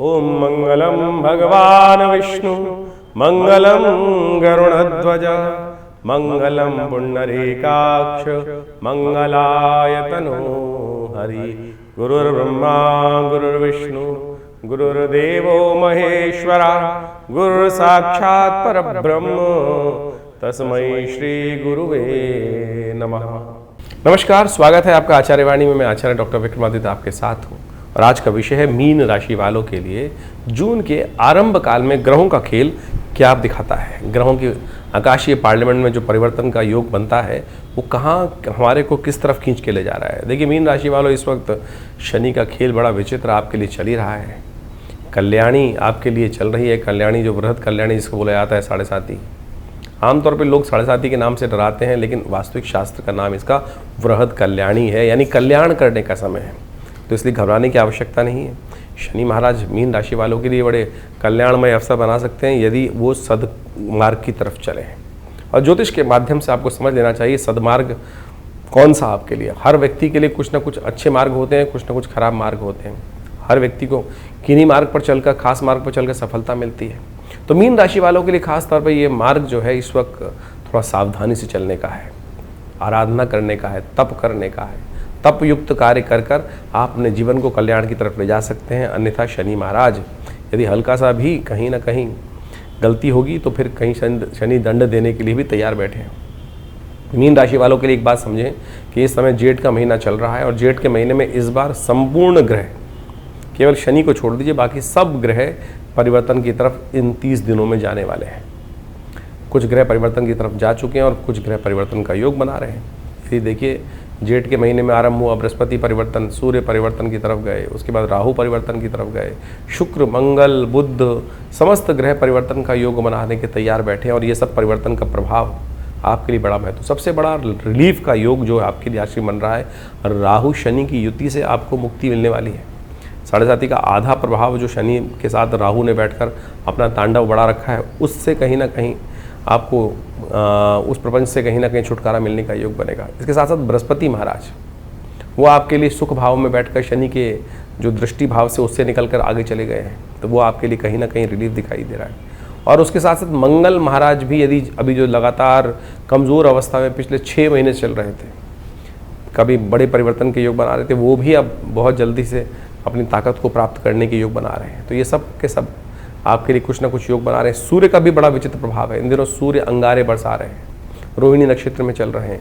ओम मंगलम भगवान विष्णु मंगलम गरुड़ध्वज मंगलम पुंडरीकाक्ष मंगलायतनो हरि। गुरुर्ब्रह्मा गुरुर्विष्णु गुरुर्देवो महेश्वरा गुरु साक्षात् परब्रह्म तस्मै श्री गुरुवे नमः। नमस्कार, स्वागत है आपका आचार्यवाणी में। मैं आचार्य डॉक्टर विक्रमादित्य आपके साथ हूँ और आज का विषय है मीन राशि वालों के लिए जून के आरंभ काल में ग्रहों का खेल क्या दिखाता है। ग्रहों की आकाशीय पार्लियामेंट में जो परिवर्तन का योग बनता है वो कहाँ हमारे को किस तरफ खींच के ले जा रहा है। देखिए, मीन राशि वालों, इस वक्त शनि का खेल बड़ा विचित्र आपके लिए चल ही रहा है। कल्याणी आपके लिए चल रही है। कल्याणी जो बृहद कल्याणी जिसको बोला जाता है, 7.5। आमतौर पे लोग 7.5 के नाम से डराते हैं, लेकिन वास्तविक शास्त्र का नाम इसका वृहद कल्याणी है, यानी कल्याण करने का समय है। तो इसलिए घबराने की आवश्यकता नहीं है। शनि महाराज मीन राशि वालों के लिए बड़े कल्याणमय अवसर बना सकते हैं यदि वो सदमार्ग की तरफ चले। और ज्योतिष के माध्यम से आपको समझ लेना चाहिए सदमार्ग कौन सा आपके लिए। हर व्यक्ति के लिए कुछ ना कुछ अच्छे मार्ग होते हैं, कुछ ना कुछ खराब मार्ग होते हैं। हर व्यक्ति को किन्हीं मार्ग पर चलकर, खास मार्ग पर चलकर सफलता मिलती है। तो मीन राशि वालों के लिए खास तौर पर ये मार्ग जो है इस वक्त थोड़ा सावधानी से चलने का है, आराधना करने का है, तप करने का है। तप युक्त कार्य कर कर आप अपने जीवन को कल्याण की तरफ ले जा सकते हैं। अन्यथा शनि महाराज यदि हल्का सा भी कहीं ना कहीं गलती होगी तो फिर कहीं शनि दंड देने के लिए भी तैयार बैठे हैं। मीन राशि वालों के लिए एक बात समझें कि इस समय जेठ का महीना चल रहा है और जेठ के महीने में इस बार संपूर्ण ग्रह, केवल शनि को छोड़ दीजिए, बाकी सब ग्रह परिवर्तन की तरफ इन 30 दिनों में जाने वाले हैं। कुछ ग्रह परिवर्तन की तरफ जा चुके हैं और कुछ ग्रह परिवर्तन का योग बना रहे हैं। इसलिए देखिए, जेठ के महीने में आरंभ हुआ बृहस्पति परिवर्तन, सूर्य परिवर्तन की तरफ गए, उसके बाद राहु परिवर्तन की तरफ गए, शुक्र मंगल बुध समस्त ग्रह परिवर्तन का योग बनाने के तैयार बैठे हैं। और ये सब परिवर्तन का प्रभाव आपके लिए बड़ा महत्व, सबसे बड़ा रिलीफ का योग जो आपके लिए आश्रय बन रहा है, राहु शनि की युति से आपको मुक्ति मिलने वाली है। 7.5 का आधा प्रभाव जो शनि के साथ राहु ने बैठकर अपना तांडव बढ़ा रखा है, उससे कहीं ना कहीं आपको उस प्रपंच से कहीं ना कहीं छुटकारा मिलने का योग बनेगा। इसके साथ साथ बृहस्पति महाराज वो आपके लिए सुख भाव में बैठकर शनि के जो दृष्टि भाव से उससे निकलकर आगे चले गए हैं, तो वो आपके लिए कहीं ना कहीं रिलीफ दिखाई दे रहा है। और उसके साथ साथ मंगल महाराज भी यदि अभी जो लगातार कमज़ोर अवस्था में पिछले 6 महीने चल रहे थे, कभी बड़े परिवर्तन के योग बना रहे थे, वो भी अब बहुत जल्दी से अपनी ताकत को प्राप्त करने के योग बना रहे हैं। तो ये सब के सब आपके लिए कुछ ना कुछ योग बना रहे हैं। सूर्य का भी बड़ा विचित्र प्रभाव है। इन दिनों सूर्य अंगारे बरसा रहे हैं, रोहिणी नक्षत्र में चल रहे हैं,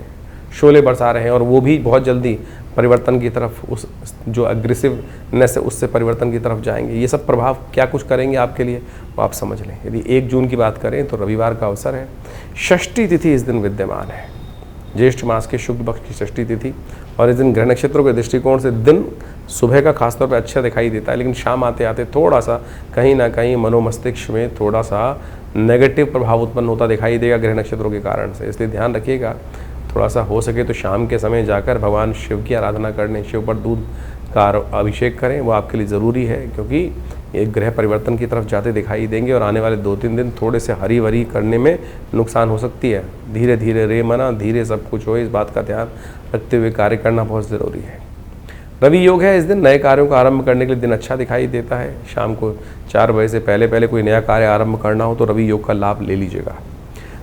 शोले बरसा रहे हैं, और वो भी बहुत जल्दी परिवर्तन की तरफ, उस जो अग्रेसिवनेस है उससे परिवर्तन की तरफ जाएंगे। ये सब प्रभाव क्या कुछ करेंगे आपके लिए वो आप समझ लें। यदि 1 जून की बात करें तो रविवार का अवसर है, षष्ठी तिथि इस दिन विद्यमान है, ज्येष्ठ मास के शुक्ल पक्ष की षष्ठी तिथि। और इस दिन ग्रह नक्षत्रों के दृष्टिकोण से दिन सुबह का खासतौर पर अच्छा दिखाई देता है, लेकिन शाम आते आते थोड़ा सा कहीं ना कहीं मनोमस्तिष्क में थोड़ा सा नेगेटिव प्रभाव उत्पन्न होता दिखाई देगा ग्रह नक्षत्रों के कारण से। इसलिए ध्यान रखिएगा, थोड़ा सा हो सके तो शाम के समय जाकर भगवान शिव की आराधना करने, शिव पर दूध का अभिषेक करें, वो आपके लिए ज़रूरी है, क्योंकि एक ग्रह परिवर्तन की तरफ जाते दिखाई देंगे और आने वाले 2-3 दिन थोड़े से हरी भरी करने में नुकसान हो सकती है। धीरे धीरे रे मना, धीरे सब कुछ हो, इस बात का ध्यान रखते हुए कार्य करना बहुत ज़रूरी है। रवि योग है इस दिन, नए कार्यों का आरंभ करने के लिए दिन अच्छा दिखाई देता है। शाम को 4 बजे से पहले कोई नया कार्य आरंभ करना हो तो रवि योग का लाभ ले लीजिएगा।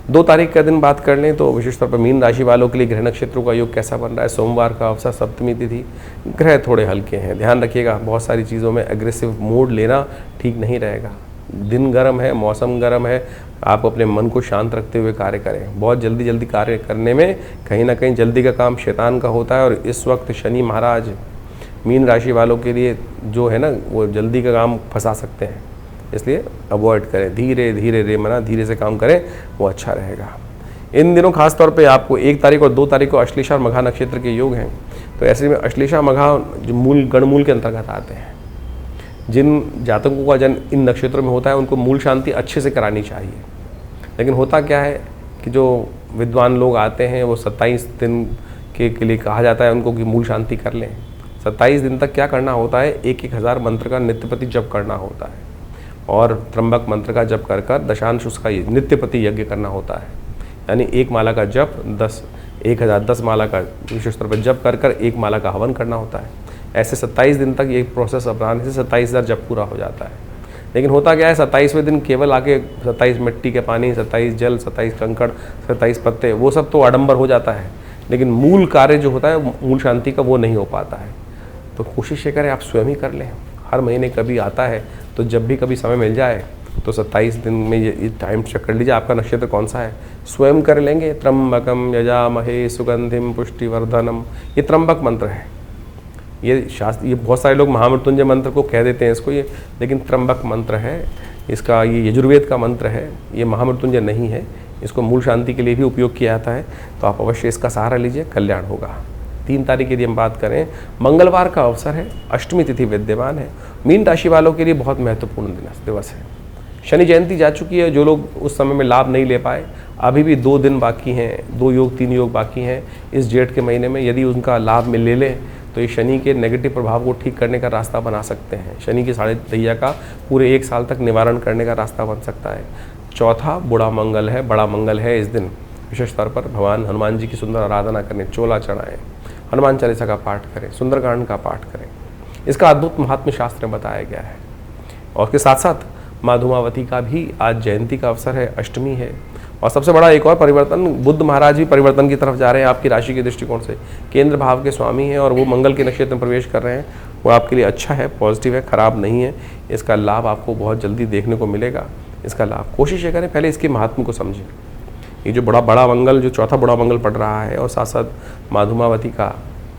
2 तारीख का दिन बात कर लें तो विशेष तौर पर मीन राशि वालों के लिए ग्रह नक्षत्रों का योग कैसा बन रहा है। सोमवार का अवसर, सप्तमी तिथि, ग्रह थोड़े हल्के हैं, ध्यान रखिएगा। बहुत सारी चीज़ों में एग्रेसिव मोड लेना ठीक नहीं रहेगा। दिन गर्म है, मौसम गर्म है, आप अपने मन को शांत रखते हुए कार्य करें। बहुत जल्दी कार्य करने में कहीं ना कहीं जल्दी का काम शैतान का होता है, और इस वक्त शनि महाराज मीन राशि वालों के लिए जो है ना, वो जल्दी का काम फंसा सकते हैं। इसलिए अवॉइड करें, धीरे धीरे रे मना, धीरे से काम करें, वो अच्छा रहेगा। इन दिनों खास तौर पे आपको 1 तारीख और 2 तारीख को अश्लेषा और मघा नक्षत्र के योग हैं। तो ऐसे में अश्लेषा मघा जो मूल गणमूल के अंतर्गत आते हैं, जिन जातकों का जन्म इन नक्षत्रों में होता है उनको मूल शांति अच्छे से करानी चाहिए। लेकिन होता क्या है कि जो विद्वान लोग आते हैं वो 27 दिन के लिए कहा जाता है उनको कि मूल शांति कर लें। 27 दिन तक क्या करना होता है, 1-1000 मंत्र का नित्यप्रति जप करना होता है, और त्र्यंबक मंत्र का जप कर कर दशांश उसका नित्यप्रति यज्ञ करना होता है। यानी 1 माला का जप 10 माला का विशेष तौर पर जप कर 1 माला का हवन करना होता है। ऐसे 27 दिन तक ये प्रोसेस अपनाने से 27,000 जप पूरा हो जाता है। लेकिन होता क्या है, 27वें दिन केवल आके 27 मिट्टी के पानी, 27 जल, 27 कंकड़, 27 पत्ते, वो सब तो आडंबर हो जाता है, लेकिन मूल कार्य जो होता है मूल शांति का वो नहीं हो पाता है। तो कोशिश ये करें आप स्वयं ही कर लें। हर महीने कभी आता है तो जब भी कभी समय मिल जाए तो 27 दिन में ये टाइम चेक कर लीजिए आपका नक्षत्र कौन सा है, स्वयं कर लेंगे। त्र्यंबकम यजामहे सुगंधिम पुष्टिवर्धनम, ये त्र्यंबक मंत्र है। ये शास्त्र, ये बहुत सारे लोग महामृत्युंजय मंत्र को कह देते हैं इसको, ये लेकिन त्र्यंबक मंत्र है इसका, ये यजुर्वेद का मंत्र है, ये महामृत्युंजय नहीं है। इसको मूल शांति के लिए भी उपयोग किया जाता है, तो आप अवश्य इसका सहारा लीजिए, कल्याण होगा। 3 तारीख यदि हम बात करें, मंगलवार का अवसर है, अष्टमी तिथि विद्यमान है। मीन राशि वालों के लिए बहुत महत्वपूर्ण दिवस है। शनि जयंती जा चुकी है, जो लोग उस समय में लाभ नहीं ले पाए, अभी भी 2 दिन बाकी हैं, 2 योग 3 योग बाकी हैं इस जेठ के महीने में। यदि उनका लाभ में ले लें तो ये शनि के नेगेटिव प्रभाव को ठीक करने का रास्ता बना सकते हैं। शनि की साढ़े दैया का पूरे 1 साल तक निवारण करने का रास्ता बन सकता है। चौथा बुढ़ा मंगल है, बड़ा मंगल है। इस दिन विशेष तौर पर भगवान हनुमान जी की सुंदर आराधना करें, चोला चढ़ाएं, हनुमान चालीसा का पाठ करें, सुंदरकांड का पाठ करें। इसका अद्भुत महात्म्य शास्त्र में बताया गया है। और उसके साथ साथ माँ धूमावती का भी आज जयंती का अवसर है, अष्टमी है। और सबसे बड़ा एक और परिवर्तन, बुद्ध महाराज भी परिवर्तन की तरफ जा रहे हैं आपकी राशि के दृष्टिकोण से। केंद्र भाव के स्वामी हैं और वो मंगल के नक्षत्र में प्रवेश कर रहे हैं। वो आपके लिए अच्छा है, पॉजिटिव है, खराब नहीं है। इसका लाभ आपको बहुत जल्दी देखने को मिलेगा। इसका लाभ कोशिश ये करें पहले इसके महात्म को समझें। ये जो बड़ा मंगल, जो चौथा बड़ा मंगल पड़ रहा है और साथ साथ माँ धूमावती का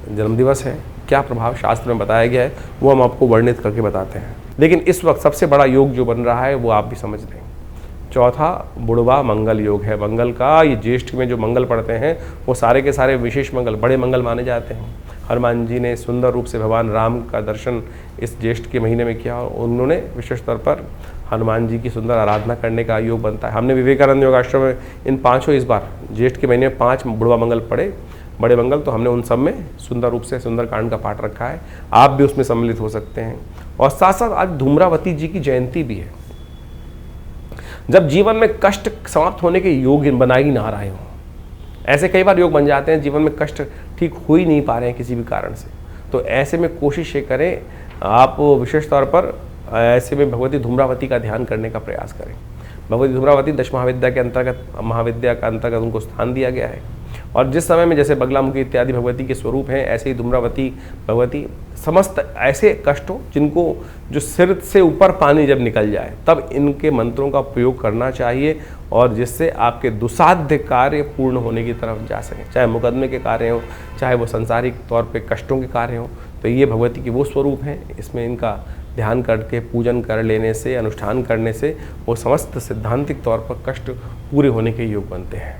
जन्मदिवस है, क्या प्रभाव शास्त्र में बताया गया है वो हम आपको वर्णित करके बताते हैं। लेकिन इस वक्त सबसे बड़ा योग जो बन रहा है वो आप भी समझ लें, चौथा बुढ़वा मंगल योग है। मंगल का ये ज्येष्ठ में जो मंगल पड़ते हैं वो सारे के सारे विशेष मंगल, बड़े मंगल माने जाते हैं। हनुमान जी ने सुंदर रूप से भगवान राम का दर्शन इस ज्येष्ठ के महीने में किया और उन्होंने विशेष तौर पर हनुमान जी की सुंदर आराधना करने का योग बनता है। हमने विवेकानंद योगाश्रम में इन 5 इस बार ज्येष्ठ के महीने में 5 बुढ़वा मंगल पड़े, बड़े मंगल, तो हमने उन सब में सुंदर रूप से सुंदरकांड का पाठ रखा है। आप भी उसमें सम्मिलित हो सकते हैं। और साथ साथ आज धूम्रावती जी की जयंती भी है। जब जीवन में कष्ट समाप्त होने के योग बना ही ना रहे हों, ऐसे कई बार योग बन जाते हैं जीवन में कष्ट ठीक हो ही नहीं पा रहे हैं किसी भी कारण से, तो ऐसे में कोशिश ये करें आप विशेष तौर पर ऐसे में भगवती धूम्रावती का ध्यान करने का प्रयास करें। भगवती धूम्रावती 10 महाविद्या के अंतर्गत, महाविद्या का अंतर्गत उनको स्थान दिया गया है। और जिस समय में जैसे बगलामुखी इत्यादि भगवती के स्वरूप हैं, ऐसे ही धूम्रावती भगवती समस्त ऐसे कष्टों जिनको जो सिर से ऊपर पानी जब निकल जाए तब इनके मंत्रों का प्रयोग करना चाहिए, और जिससे आपके दुसाध्य कार्य पूर्ण होने की तरफ जा सकें, चाहे मुकदमे के कार्य हों, चाहे वो संसारिक तौर पे कष्टों के कार्य हों। तो ये भगवती के वो स्वरूप हैं, इसमें इनका ध्यान करके पूजन कर लेने से, अनुष्ठान करने से वो समस्त सिद्धांतिक तौर पर कष्ट पूरे होने के योग बनते हैं।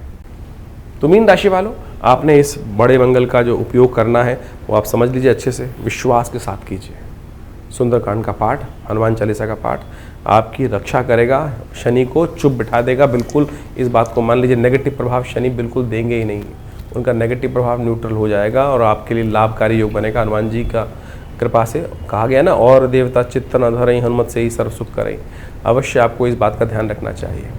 तो मीन राशि वालों, आपने इस बड़े मंगल का जो उपयोग करना है वो आप समझ लीजिए, अच्छे से विश्वास के साथ कीजिए। सुंदरकांड का पाठ, हनुमान चालीसा का पाठ आपकी रक्षा करेगा, शनि को चुप बिठा देगा। बिल्कुल इस बात को मान लीजिए, नेगेटिव प्रभाव शनि बिल्कुल देंगे ही नहीं, उनका नेगेटिव प्रभाव न्यूट्रल हो जाएगा और आपके लिए लाभकारी योग बनेगा। हनुमान जी का कृपा से कहा गया ना, और देवता चित्त न धरई हनुमत से ही सर्व सुख करें। अवश्य आपको इस बात का ध्यान रखना चाहिए।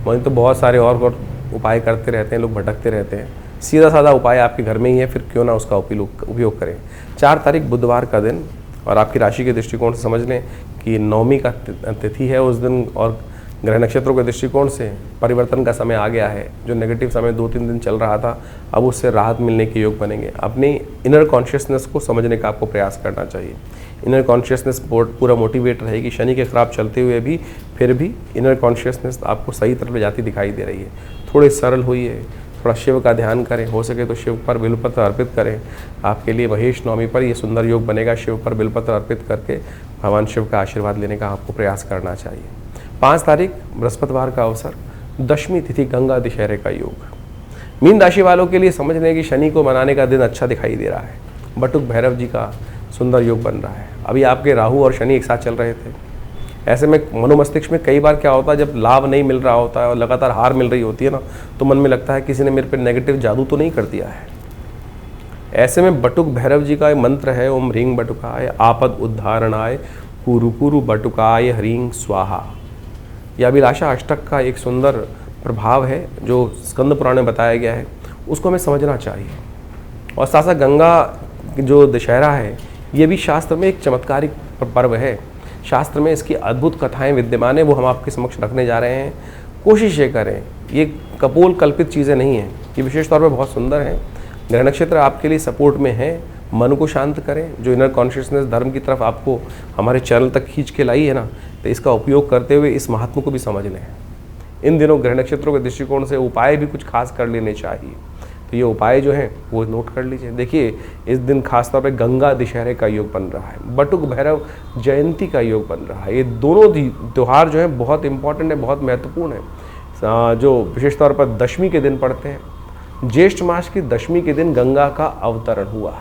वहीं तो बहुत सारे और उपाय करते रहते हैं लोग, भटकते रहते हैं। सीधा साधा उपाय आपके घर में ही है, फिर क्यों ना उसका उपयोग करें। 4 तारीख बुधवार का दिन, और आपकी राशि के दृष्टिकोण से समझ लें कि नवमी का तिथि है उस दिन, और ग्रह नक्षत्रों के दृष्टिकोण से परिवर्तन का समय आ गया है। जो नेगेटिव समय 2-3 दिन चल रहा था, अब उससे राहत मिलने के योग बनेंगे। अपनी इनर कॉन्शियसनेस को समझने का आपको प्रयास करना चाहिए। इनर कॉन्शियसनेस पूरा मोटिवेट रहेगी। शनि के खराब चलते हुए भी फिर भी इनर कॉन्शियसनेस आपको सही तरफ ले जाती दिखाई दे रही है। थोड़े सरल होइए, थोड़ा शिव का ध्यान करें, हो सके तो शिव पर बिल्वपत्र अर्पित करें। आपके लिए महेश नवमी पर ये सुंदर योग बनेगा। शिव पर बिल्वपत्र अर्पित करके भगवान शिव का आशीर्वाद लेने का आपको प्रयास करना चाहिए। 5 तारीख बृहस्पतिवार का अवसर, दशमी तिथि गंगा दशहरे का योग। मीन राशि वालों के लिए समझ लें कि शनि को मनाने का दिन अच्छा दिखाई दे रहा है। बटुक भैरव जी का सुंदर योग बन रहा है। अभी आपके राहु और शनि एक साथ चल रहे थे। ऐसे में मनोमस्तिष्क में कई बार क्या होता है, जब लाभ नहीं मिल रहा होता है और लगातार हार मिल रही होती है ना, तो मन में लगता है किसी ने मेरे पे नेगेटिव जादू तो नहीं कर दिया है। ऐसे में बटुक भैरव जी का मंत्र है, ओम ह्रीं बटुकाय आपद उद्धारणाय कुरु कुरु बटुकाय ह्रीं स्वाहा। यह अभिलाषा अष्टक का एक सुंदर प्रभाव है जो स्कंद पुराण में बताया गया है, उसको हमें समझना चाहिए। और साथ साथ गंगा जो दशहरा है ये भी शास्त्र में एक चमत्कारिक पर्व है। शास्त्र में इसकी अद्भुत कथाएं विद्यमान है, वो हम आपके समक्ष रखने जा रहे हैं। कोशिश ये करें, ये कपोल कल्पित चीज़ें नहीं हैं, ये विशेष तौर पर बहुत सुंदर हैं। ग्रह नक्षत्र आपके लिए सपोर्ट में है। मन को शांत करें, जो इनर कॉन्शियसनेस धर्म की तरफ आपको हमारे चैनल तक खींच के लाई है ना, तो इसका उपयोग करते हुए इस महात्मा को भी समझ लें। इन दिनों ग्रह नक्षत्रों के दृष्टिकोण से उपाय भी कुछ खास कर लेने चाहिए। तो ये उपाय जो हैं वो नोट कर लीजिए। देखिए, इस दिन खासतौर पे गंगा दशहरे का योग बन रहा है, बटुक भैरव जयंती का योग बन रहा है। ये दोनों त्यौहार जो हैं बहुत इंपॉर्टेंट है, बहुत महत्वपूर्ण है, जो विशेष तौर पर दशमी के दिन पड़ते हैं। ज्येष्ठ मास की दशमी के दिन गंगा का अवतरण हुआ,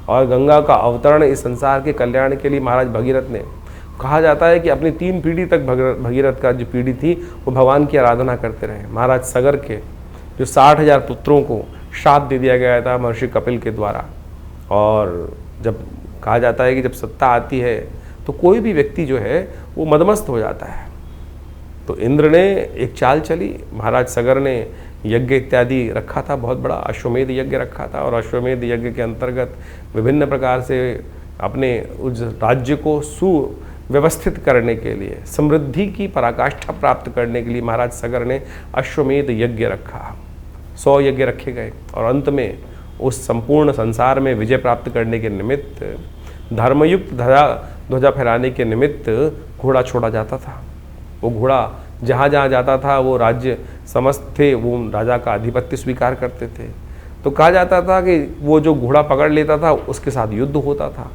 और गंगा का अवतरण इस संसार के कल्याण के लिए महाराज भगीरथ ने, कहा जाता है कि अपनी 3 पीढ़ी तक भगीरथ का जो पीढ़ी थी वो भगवान की आराधना करते रहे। महाराज सगर के जो 60,000 पुत्रों को श्राप दे दिया गया था महर्षि कपिल के द्वारा, और जब कहा जाता है कि जब सत्ता आती है तो कोई भी व्यक्ति जो है वो मदमस्त हो जाता है। तो इंद्र ने एक चाल चली, महाराज सगर ने यज्ञ इत्यादि रखा था, बहुत बड़ा अश्वमेध यज्ञ रखा था, और अश्वमेध यज्ञ के अंतर्गत विभिन्न प्रकार से अपने उस राज्य को सुव्यवस्थित करने के लिए, समृद्धि की पराकाष्ठा प्राप्त करने के लिए महाराज सगर ने अश्वमेध यज्ञ रखा। 100 यज्ञ रखे गए, और अंत में उस संपूर्ण संसार में विजय प्राप्त करने के निमित्त, धर्मयुक्त ध्वजा फहराने के निमित्त घोड़ा छोड़ा जाता था। वो घोड़ा जहाँ जहाँ जाता था वो राज्य समस्त थे, वो राजा का आधिपत्य स्वीकार करते थे। तो कहा जाता था कि वो जो घोड़ा पकड़ लेता था उसके साथ युद्ध होता था।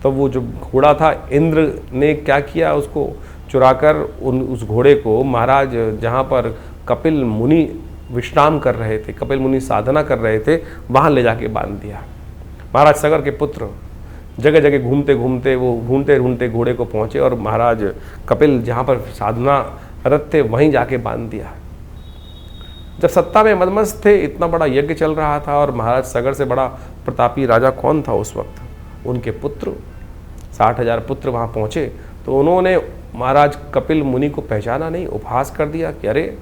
तो वो जो घोड़ा था, इंद्र ने क्या किया, उसको चुराकर उस घोड़े को महाराज जहाँ पर कपिल मुनि विश्राम कर रहे थे, कपिल मुनि साधना कर रहे थे, वहाँ ले जाके बांध दिया। महाराज सगर के पुत्र जगह जगह घूमते घूमते वो ढूंढते ढूंढते घोड़े को पहुँचे, और महाराज कपिल जहाँ पर साधना रत थे वहीं जाके बांध दिया। जब सत्ता में मदमस्त थे, इतना बड़ा यज्ञ चल रहा था, और महाराज सगर से बड़ा प्रतापी राजा कौन था उस वक्त? उनके पुत्र, 60,000 पुत्र वहाँ पहुँचे। तो उन्होंने महाराज कपिल मुनि को पहचाना नहीं, उपहास कर दिया कि अरे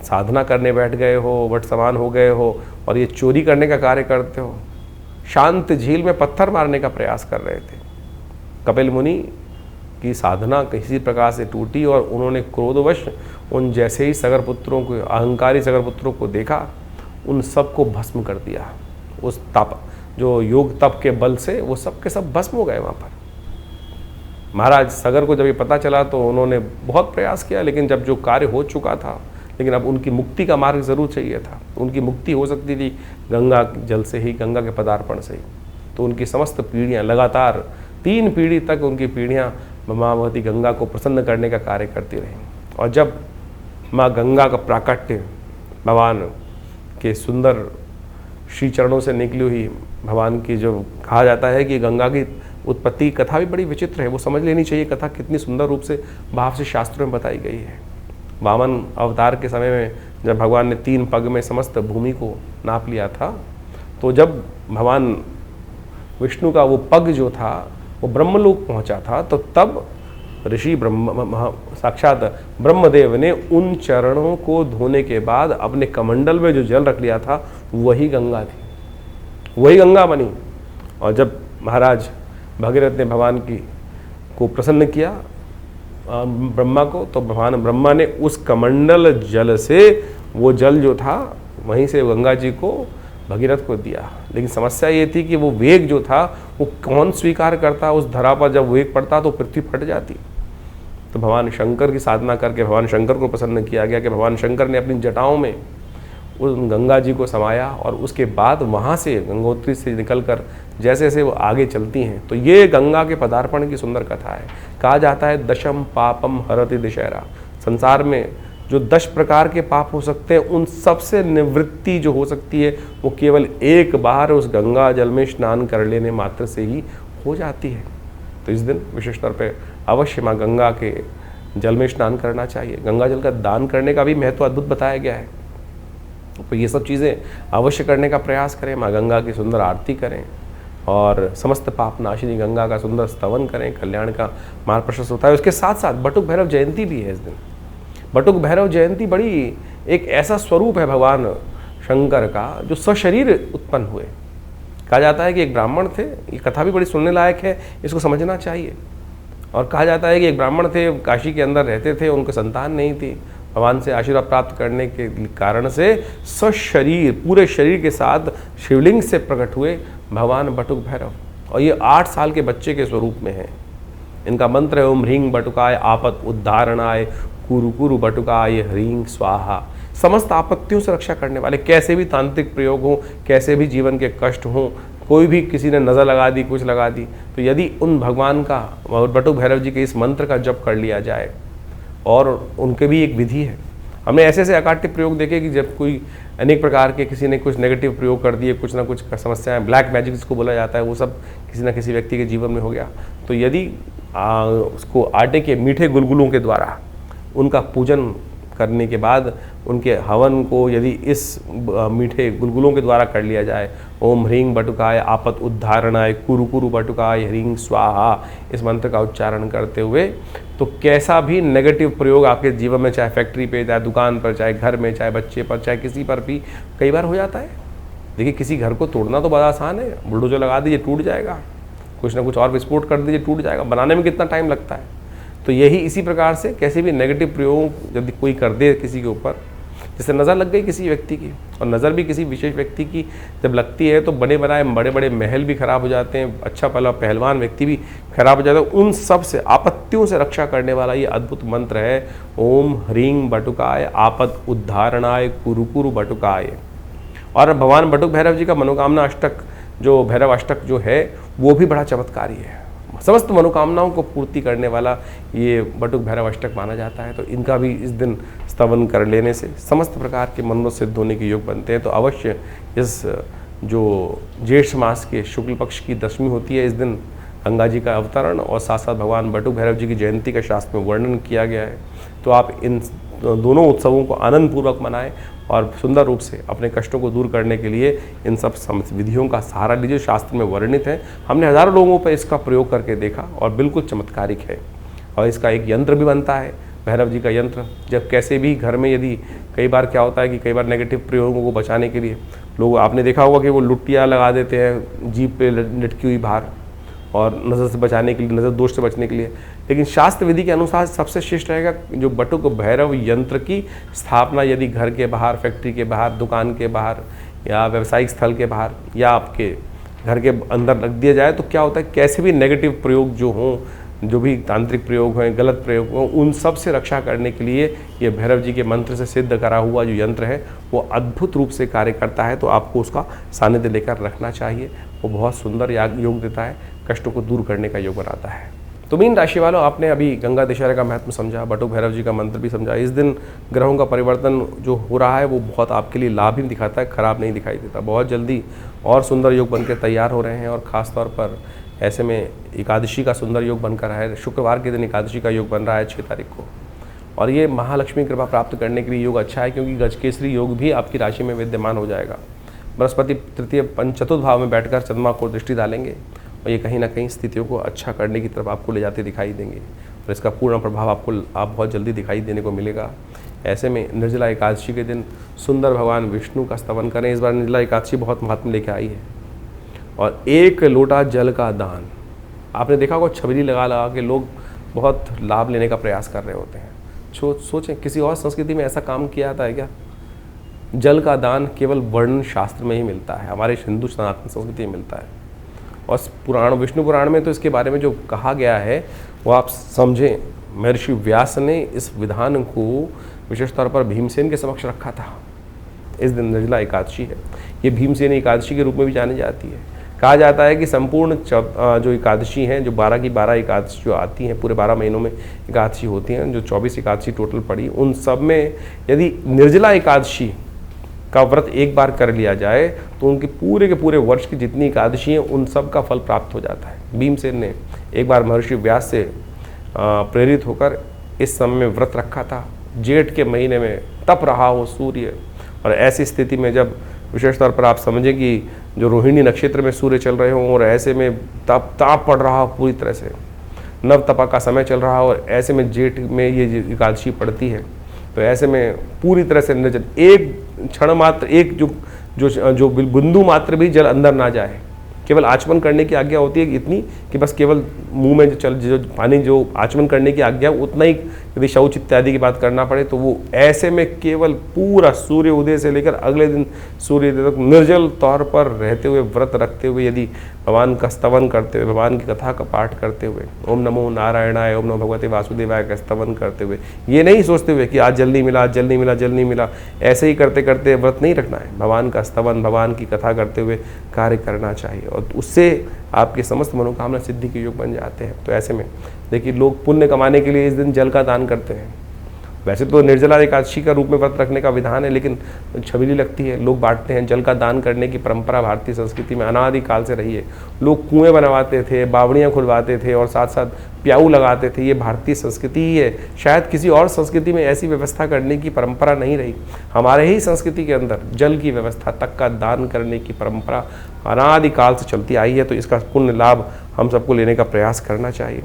साधना करने बैठ गए हो, वट समान हो गए हो, और ये चोरी करने का कार्य करते हो। शांत झील में पत्थर मारने का प्रयास कर रहे थे। कपिल मुनि की साधना किसी प्रकार से टूटी, और उन्होंने क्रोधवश उन जैसे ही सगर पुत्रों को, अहंकारी सगर पुत्रों को देखा, उन सबको भस्म कर दिया। उस तप, जो योग तप के बल से वो सब के सब भस्म हो गए वहाँ पर। महाराज सगर को जब ये पता चला तो उन्होंने बहुत प्रयास किया, लेकिन जब जो कार्य हो चुका था, लेकिन अब उनकी मुक्ति का मार्ग जरूर चाहिए था। उनकी मुक्ति हो सकती थी गंगा जल से ही, गंगा के पदार्पण से ही। तो उनकी समस्त पीढ़ियाँ लगातार 3 पीढ़ी तक उनकी पीढ़ियाँ माँ भगवती गंगा को प्रसन्न करने का कार्य करती रहीं। और जब माँ गंगा का प्राकट्य भगवान के सुंदर श्री चरणों से निकली हुई, भगवान की जो कहा जाता है कि गंगा की उत्पत्ति कथा भी बड़ी विचित्र है, वो समझ लेनी चाहिए कथा कितनी सुंदर रूप से भाव से शास्त्रों में बताई गई है। वामन अवतार के समय में जब भगवान ने 3 पग में समस्त भूमि को नाप लिया था, तो जब भगवान विष्णु का वो पग जो था वो ब्रह्मलोक पहुंचा था, तो तब ऋषि साक्षात ब्रह्मदेव ने उन चरणों को धोने के बाद अपने कमंडल में जो जल रख लिया था वही गंगा थी, वही गंगा बनी। और जब महाराज भगीरथ ने भगवान को प्रसन्न किया ब्रह्मा को, तो भगवान ब्रह्मा ने उस कमंडल जल से वो जल जो था वहीं से गंगा जी को भगीरथ को दिया। लेकिन समस्या ये थी कि वो वेग जो था वो कौन स्वीकार करता? उस धरा पर जब वेग पड़ता तो पृथ्वी फट जाती। तो भगवान शंकर की साधना करके भगवान शंकर को प्रसन्न किया गया कि भगवान शंकर ने अपनी जटाओं में उस गंगा जी को समाया, और उसके बाद वहाँ से गंगोत्री से निकलकर जैसे जैसे वो आगे चलती हैं, तो ये गंगा के पदार्पण की सुंदर कथा है। कहा जाता है दशम पापम हरति दशहरा, संसार में जो 10 प्रकार के पाप हो सकते हैं उन सबसे निवृत्ति जो हो सकती है वो केवल एक बार उस गंगा जल में स्नान कर लेने मात्र से ही हो जाती है। तो इस दिन विशेष तौर पे अवश्य माँ गंगा के जल में स्नान करना चाहिए। गंगा जल का दान करने का भी महत्व अद्भुत बताया गया है। तो ये सब चीज़ें अवश्य करने का प्रयास करें, माँ गंगा की सुंदर आरती करें और समस्त पाप नाशिनी गंगा का सुंदर स्तवन करें, कल्याण का मार्ग प्रशस्त होता है। उसके साथ साथ बटुक भैरव जयंती भी है इस दिन। बटुक भैरव जयंती बड़ी एक ऐसा स्वरूप है भगवान शंकर का जो सशरीर उत्पन्न हुए। कहा जाता है कि एक ब्राह्मण थे, ये कथा भी बड़ी सुनने लायक है, इसको समझना चाहिए। और कहा जाता है कि एक ब्राह्मण थे, काशी के अंदर रहते थे, उनको संतान नहीं थी। भगवान से आशीर्वाद प्राप्त करने के कारण से सशरीर, पूरे शरीर के साथ शिवलिंग से प्रकट हुए भगवान बटुक भैरव, और ये 8 साल के बच्चे के स्वरूप में है। इनका मंत्र है ओम ह्रीं बटुकाय आपत उद्धारणाय कुरु कुरु बटुकाय ह्रीं स्वाहा। समस्त आपत्तियों से रक्षा करने वाले, कैसे भी तांत्रिक प्रयोग हो, कैसे भी जीवन के कष्ट हों, कोई भी किसी ने नज़र लगा दी, कुछ लगा दी, तो यदि उन भगवान का और बटुक भैरव जी के इस मंत्र का जप कर लिया जाए, और उनके भी एक विधि है। हमने ऐसे ऐसे अकाट्य प्रयोग देखे कि जब कोई अनेक प्रकार के किसी ने कुछ नेगेटिव प्रयोग कर दिए, कुछ ना कुछ समस्याएं, ब्लैक मैजिक जिसको बोला जाता है, वो सब किसी ना किसी व्यक्ति के जीवन में हो गया। तो यदि उसको आटे के मीठे गुलगुलों के द्वारा उनका पूजन करने के बाद उनके हवन को यदि इस मीठे गुलगुलों के द्वारा कर लिया जाए, ओम ह्रीं बटुकाय आपत उद्धारणाय कुरु कुरु बटुकाय ह्रीं स्वाहा, इस मंत्र का उच्चारण करते हुए, तो कैसा भी नेगेटिव प्रयोग आपके जीवन में, चाहे फैक्ट्री पे, चाहे दुकान पर, चाहे घर में, चाहे बच्चे पर, चाहे किसी पर भी कई बार हो जाता है। देखिए, किसी घर को तोड़ना तो बड़ा आसान है, बुलडोजर लगा दीजिए टूट जाएगा, कुछ ना कुछ और विस्फोट कर दीजिए टूट जाएगा, बनाने में कितना टाइम लगता है। तो यही इसी प्रकार से कैसे भी नेगेटिव प्रयोग यदि कोई कर दे किसी के ऊपर, जैसे नज़र लग गई किसी व्यक्ति की, और नज़र भी किसी विशेष व्यक्ति की जब लगती है तो बने बनाए बड़े बड़े महल भी खराब हो जाते हैं, अच्छा भला पहलवान व्यक्ति भी खराब हो जाता है। उन सब से आपत्तियों से रक्षा करने वाला ये अद्भुत मंत्र है ओम ह्रीं बटुकाय आपत उद्धारणाय कुरु कुरु बटुकाय। और भगवान बटुक भैरव जी का मनोकामना अष्टक, जो भैरव अष्टक जो है, वो भी बड़ा चमत्कारी है। समस्त मनोकामनाओं को पूर्ति करने वाला ये बटुक भैरव अष्टक माना जाता है। तो इनका भी इस दिन स्तवन कर लेने से समस्त प्रकार के मनोरथ सिद्ध होने के योग बनते हैं। तो अवश्य इस जो ज्येष्ठ मास के शुक्ल पक्ष की दशमी होती है, इस दिन गंगा जी का अवतरण और साथ साथ भगवान बटुक भैरव जी की जयंती का शास्त्र में वर्णन किया गया है। तो आप इन दोनों उत्सवों को आनंदपूर्वक मनाएं और सुंदर रूप से अपने कष्टों को दूर करने के लिए इन सब विधियों का सहारा लीजिए। शास्त्र में वर्णित है, हमने हज़ारों लोगों पर इसका प्रयोग करके देखा और बिल्कुल चमत्कारिक है। और इसका एक यंत्र भी बनता है, भैरव जी का यंत्र। जब कैसे भी घर में यदि कई बार क्या होता है कि कई बार नेगेटिव प्रयोगों को बचाने के लिए लोग, आपने देखा होगा कि वो लुट्टियाँ लगा देते हैं जीभ पे लटकी हुई बाहर, और नज़र से बचाने के लिए, नज़र दोष से बचने के लिए। लेकिन शास्त्र विधि के अनुसार सबसे श्रेष्ठ रहेगा जो बटुक भैरव यंत्र की स्थापना यदि घर के बाहर, फैक्ट्री के बाहर, दुकान के बाहर या व्यावसायिक स्थल के बाहर या आपके घर के अंदर रख दिया जाए, तो क्या होता है, कैसे भी नेगेटिव प्रयोग जो हों, जो भी तांत्रिक प्रयोग हैं, गलत प्रयोग हों, उन सब से रक्षा करने के लिए ये भैरव जी के मंत्र से सिद्ध करा हुआ जो यंत्र है वो अद्भुत रूप से कार्य करता है। तो आपको उसका सानिध्य लेकर रखना चाहिए। वो बहुत सुंदर योग देता है, कष्टों को दूर करने का योग बनाता है। तो मीन राशि वालों, आपने अभी गंगा दशहरा का महत्व समझा, बटुक भैरव जी का मंत्र भी समझा। इस दिन ग्रहों का परिवर्तन जो हो रहा है वो बहुत आपके लिए लाभ ही दिखाता है, खराब नहीं दिखाई देता। बहुत जल्दी और सुंदर योग बनकर तैयार हो रहे हैं। और ख़ास तौर पर ऐसे में एकादशी का सुंदर योग बनकर है, शुक्रवार के दिन एकादशी का योग बन रहा है 6 तारीख को। और ये महालक्ष्मी कृपा प्राप्त करने के लिए योग अच्छा है, क्योंकि गजकेसरी योग भी आपकी राशि में विद्यमान हो जाएगा। बृहस्पति तृतीय चतुर्थ भाव में बैठकर चंद्रमा को दृष्टि डालेंगे और ये कहीं ना कहीं स्थितियों को अच्छा करने की तरफ आपको ले जाते दिखाई देंगे, और इसका पूर्ण प्रभाव आपको बहुत जल्दी दिखाई देने को मिलेगा। ऐसे में निर्जला एकादशी के दिन सुंदर भगवान विष्णु का स्तवन करें। इस बार निर्जला एकादशी बहुत महात्म लेके आई है। और 1 लोटा जल का दान, आपने देखा होगा छबीली लगा लगा के लोग बहुत लाभ लेने का प्रयास कर रहे होते हैं। सोचें, किसी और संस्कृति में ऐसा काम किया जाता है क्या? जल का दान केवल वर्ण शास्त्र में ही मिलता है, हमारे हिंदू सनातन संस्कृति में मिलता है। और पुराण, विष्णु पुराण में तो इसके बारे में जो कहा गया है वो आप समझें। महर्षि व्यास ने इस विधान को विशेष तौर पर भीमसेन के समक्ष रखा था। इस दिन निर्जला एकादशी है, ये भीमसेन एकादशी के रूप में भी जानी जाती है। कहा जाता है कि संपूर्ण जो एकादशी हैं, जो 12 की 12 एकादशी जो आती हैं, पूरे 12 महीनों में एकादशी होती हैं, जो 24 एकादशी टोटल पड़ी, उन सब में यदि निर्जला एकादशी का व्रत एक बार कर लिया जाए तो उनके पूरे के पूरे वर्ष की जितनी एकादशी हैं उन सब का फल प्राप्त हो जाता है। भीमसेन ने एक बार महर्षि व्यास से प्रेरित होकर इस समय में व्रत रखा था। जेठ के महीने में तप रहा हो सूर्य, और ऐसी स्थिति में जब विशेष तौर पर आप समझें कि जो रोहिणी नक्षत्र में सूर्य चल रहे हों और ऐसे में ताप पड़ रहा हो, पूरी तरह से नव तपा का समय चल रहा हो, और ऐसे में जेठ में ये एकादशी पड़ती है, तो ऐसे में पूरी तरह से निर्जल, एक क्षण मात्र, एक जो बिंदु मात्र भी जल अंदर ना जाए, केवल आचमन करने की आज्ञा होती है इतनी कि बस केवल मुंह में जो पानी जो आचमन करने की आज्ञा उतना ही, यदि शौच इत्यादि की बात करना पड़े तो वो ऐसे में केवल पूरा सूर्य उदय से लेकर अगले दिन सूर्य उदय तक निर्जल तौर पर रहते हुए, व्रत रखते हुए, यदि भगवान का स्तवन करते हुए, भगवान की कथा का पाठ करते हुए, ओम नमो नारायणाय, ओम नमो भगवते वासुदेवाय का स्तवन करते हुए, ये नहीं सोचते हुए कि आज जल नहीं मिला, आज जल नहीं मिला, जल नहीं मिला, ऐसे ही करते करते व्रत नहीं रखना है। भगवान का स्तवन, भगवान की कथा करते हुए कार्य करना चाहिए और उससे आपके समस्त मनोकामना सिद्धि के योग बन जाते हैं। तो ऐसे में देखिए, लोग पुण्य कमाने के लिए इस दिन जल का दान करते हैं। वैसे तो निर्जला एकादशी का रूप में व्रत रखने का विधान है, लेकिन छबीली लगती है, लोग बांटते हैं। जल का दान करने की परंपरा भारतीय संस्कृति में अनादि काल से रही है। लोग कुएं बनवाते थे, बावड़ियाँ खुलवाते थे और साथ साथ प्याऊ लगाते थे। ये भारतीय संस्कृति ही है। शायद किसी और संस्कृति में ऐसी व्यवस्था करने की परंपरा नहीं रही। हमारे ही संस्कृति के अंदर जल की व्यवस्था तक का दान करने की परंपरा अनादि काल से चलती आई है। तो इसका पुण्य लाभ हम सबको लेने का प्रयास करना चाहिए।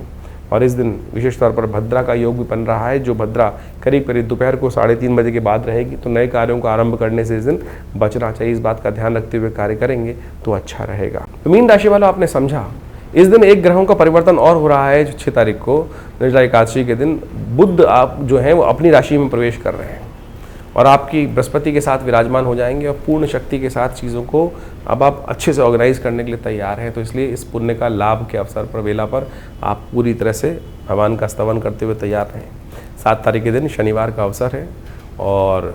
और इस दिन विशेष तौर पर भद्रा का योग भी बन रहा है, जो भद्रा करीब करीब दोपहर को 3:30 बजे के बाद रहेगी। तो नए कार्यों का आरंभ करने से इस दिन बचना चाहिए। इस बात का ध्यान रखते हुए कार्य करेंगे तो अच्छा रहेगा। तो मीन राशि वालों, आपने समझा, इस दिन एक ग्रहों का परिवर्तन और हो रहा है। जो 6 तारीख को निर्जला एकादशी के दिन बुध आप जो हैं वो अपनी राशि में प्रवेश कर रहे हैं और आपकी बृहस्पति के साथ विराजमान हो जाएंगे और पूर्ण शक्ति के साथ चीज़ों को अब आप अच्छे से ऑर्गेनाइज करने के लिए तैयार हैं। तो इसलिए इस पुण्य का लाभ के अवसर पर, वेला पर आप पूरी तरह से भगवान का स्तवन करते हुए तैयार रहें। 7 तारीख के दिन शनिवार का अवसर है और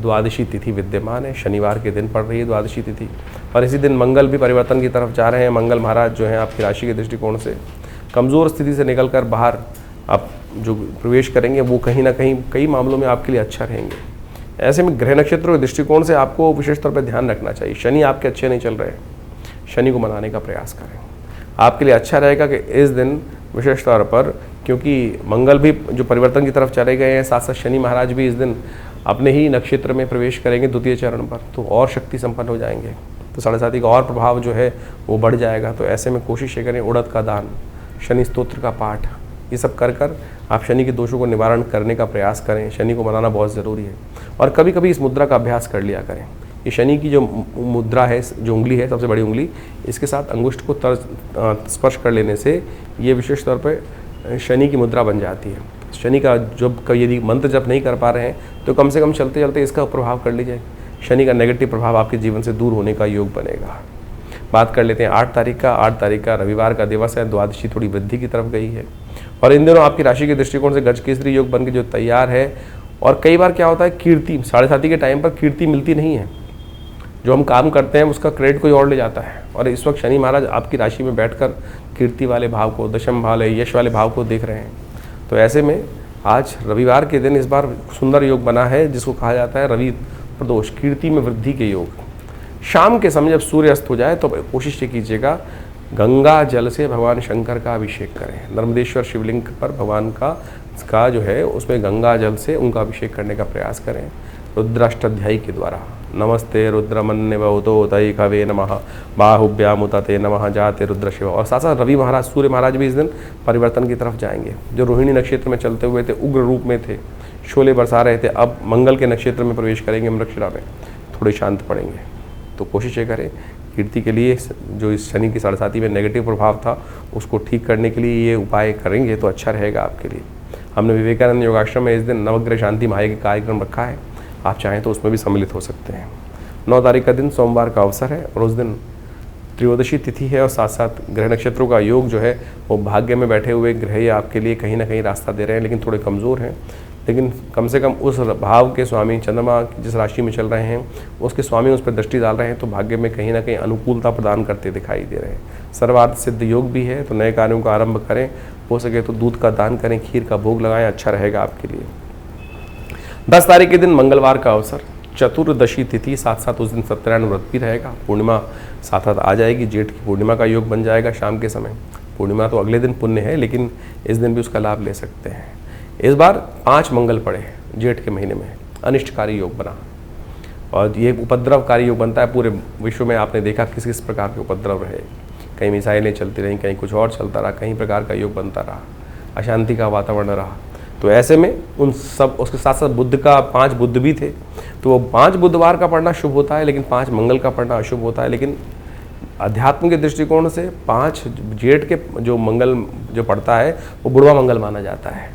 द्वादशी तिथि विद्यमान है। शनिवार के दिन पड़ रही है द्वादशी तिथि और इसी दिन मंगल भी परिवर्तन की तरफ जा रहे हैं। मंगल महाराज जो हैं आपकी राशि के दृष्टिकोण से कमज़ोर स्थिति से निकलकर बाहर आप जो प्रवेश करेंगे वो कहीं ना कहीं कई मामलों में आपके लिए अच्छा रहेंगे। ऐसे में ग्रह नक्षत्रों के दृष्टिकोण से आपको विशेष तौर पर ध्यान रखना चाहिए। शनि आपके अच्छे नहीं चल रहे, शनि को मनाने का प्रयास करें। आपके लिए अच्छा रहेगा कि इस दिन विशेष तौर पर, क्योंकि मंगल भी जो परिवर्तन की तरफ चले गए हैं, साथ साथ शनि महाराज भी इस दिन अपने ही नक्षत्र में प्रवेश करेंगे द्वितीय चरण पर, तो और शक्ति संपन्न हो जाएंगे। तो 7.5 का और प्रभाव जो है वो बढ़ जाएगा। तो ऐसे में कोशिश ये करें, उड़द का दान, शनि स्तोत्र का पाठ, ये सब कर आप शनि के दोषों को निवारण करने का प्रयास करें। शनि को मनाना बहुत ज़रूरी है और कभी कभी इस मुद्रा का अभ्यास कर लिया करें। ये शनि की जो मुद्रा है, जो उंगली है, सबसे बड़ी उंगली, इसके साथ अंगुष्ठ को स्पर्श कर लेने से ये विशेष तौर पर शनि की मुद्रा बन जाती है। शनि का जब यदि मंत्र जप नहीं कर पा रहे हैं तो कम से कम चलते चलते इसका प्रभाव कर लीजिए। शनि का नेगेटिव प्रभाव आपके जीवन से दूर होने का योग बनेगा। बात कर लेते हैं 8 तारीख का। 8 तारीख का रविवार का दिवस है। द्वादशी थोड़ी वृद्धि की तरफ गई है और इन दिनों आपकी राशि के दृष्टिकोण से गजकेसरी योग बन के जो तैयार है। और कई बार क्या होता है, कीर्ति 7:30 के टाइम पर कीर्ति मिलती नहीं है। जो हम काम करते हैं उसका क्रेडिट कोई और ले जाता है और इस वक्त शनि महाराज आपकी राशि में बैठकर कीर्ति वाले भाव को, दशम भाव, यश वाले भाव को देख रहे हैं। तो ऐसे में आज रविवार के दिन इस बार सुंदर योग बना है जिसको कहा जाता है रवि प्रदोष, कीर्ति में वृद्धि के योग। शाम के समय जब सूर्य अस्त हो जाए तो कोशिश ये कीजिएगा गंगा जल से भगवान शंकर का अभिषेक करें। नर्मदेश्वर शिवलिंग पर भगवान का जो है उसमें गंगा जल से उनका अभिषेक करने का प्रयास करें रुद्राष्टाध्यायी के द्वारा। नमस्ते रुद्रमन्य बहुतो तय खवे नमः बाहुभ्यामुतते नमः जाते रुद्र शिव। और साथ साथ रवि महाराज, सूर्य महाराज भी इस दिन परिवर्तन की तरफ जाएंगे। जो रोहिणी नक्षत्र में चलते हुए थे, उग्र रूप में थे, शोले बरसा रहे थे, अब मंगल के नक्षत्र में प्रवेश करेंगे, मृगशिरा में, थोड़े शांत पड़ेंगे। तो कोशिश ये करें कीर्ति के लिए जो इस शनि की 7.5 में नेगेटिव प्रभाव था उसको ठीक करने के लिए ये उपाय करेंगे तो अच्छा रहेगा आपके लिए। हमने विवेकानंद योगाश्रम में इस दिन नवग्रह शांति माहे का कार्यक्रम रखा है, आप चाहें तो उसमें भी सम्मिलित हो सकते हैं। 9 तारीख का दिन सोमवार का अवसर है और उस दिन त्रयोदशी तिथि है और साथ साथ ग्रह नक्षत्रों का योग जो है वो भाग्य में बैठे हुए ग्रह आपके लिए कहीं ना कहीं रास्ता दे रहे हैं, लेकिन थोड़े कमज़ोर हैं। लेकिन कम से कम उस भाव के स्वामी चंद्रमा जिस राशि में चल रहे हैं उसके स्वामी उस पर दृष्टि डाल रहे हैं, तो भाग्य में कहीं ना कहीं अनुकूलता प्रदान करते दिखाई दे रहे हैं। सर्वार्थ सिद्ध योग भी है, तो नए कार्यों का आरंभ करें। हो सके तो दूध का दान करें, खीर का भोग लगाएं, अच्छा रहेगा आपके लिए। 10 तारीख के दिन मंगलवार का अवसर, चतुर्दशी तिथि, साथ साथ उस दिन सत्यनारायण व्रत भी रहेगा। पूर्णिमा साथ साथ आ जाएगी, जेठ की पूर्णिमा का योग बन जाएगा शाम के समय। पूर्णिमा तो अगले दिन पुण्य है, लेकिन इस दिन भी उसका लाभ ले सकते हैं। इस बार 5 मंगल पड़े जेठ के महीने में, अनिष्टकारी योग बना और ये उपद्रवकारी योग बनता है। पूरे विश्व में आपने देखा किस किस प्रकार के उपद्रव रहे, कहीं मिसाइलें चलती रहीं, कहीं कुछ और चलता रहा, कहीं प्रकार का योग बनता रहा, अशांति का वातावरण रहा। तो ऐसे में उन सब, उसके साथ साथ बुध का 5 बुध भी थे, तो वो 5 बुधवार का पढ़ना शुभ होता है, लेकिन 5 मंगल का पढ़ना अशुभ होता है। लेकिन अध्यात्म के दृष्टिकोण से 5 जेठ के जो मंगल जो पड़ता है वो बुढ़वा मंगल माना जाता है।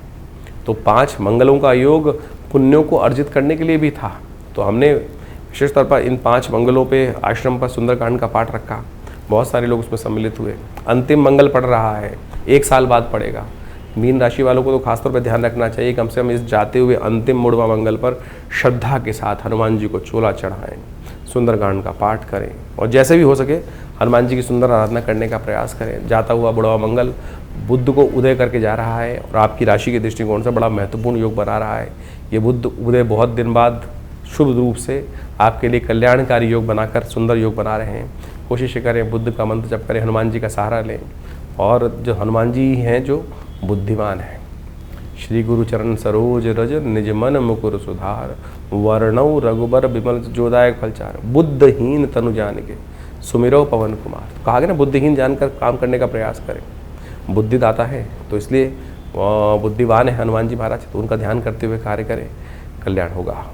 तो 5 मंगलों का योग पुण्यों को अर्जित करने के लिए भी था। तो हमने विशेष तौर पर इन 5 मंगलों पे आश्रम पर सुंदरकांड का पाठ रखा। बहुत सारे लोग उसमें सम्मिलित हुए। अंतिम मंगल पड़ रहा है, 1 साल बाद पड़ेगा। मीन राशि वालों को तो खासतौर पर ध्यान रखना चाहिए, कम से कम इस जाते हुए अंतिम मुड़वा मंगल पर श्रद्धा के साथ हनुमान जी को चोला चढ़ाएं, सुंदरकांड का पाठ करें और जैसे भी हो सके हनुमान जी की सुंदर आराधना करने का प्रयास करें। जाता हुआ बुढ़वा मंगल बुध को उदय करके जा रहा है और आपकी राशि के दृष्टिकोण से बड़ा महत्वपूर्ण योग बना रहा है। ये बुध उदय बहुत दिन बाद शुभ रूप से आपके लिए कल्याणकारी योग बनाकर सुंदर योग बना रहे हैं। कोशिश करें, बुद्ध का मंत्र जप करें, हनुमान जी का सहारा लें। और जो हनुमान जी हैं जो बुद्धिमान है, श्री गुरु चरण सरोज रज निज मन मुकुर सुधार, वर्णौ रघुबर बिमल जोदायक फलचार, बुद्धहीन तनु जान के सुमिरो पवन कुमार। तो कहा गया ना, बुद्धिहीन जानकर काम करने का प्रयास करें। बुद्धि दाता है तो इसलिए बुद्धिवान है हनुमान जी महाराज, तो उनका ध्यान करते हुए कार्य करें, कल्याण होगा।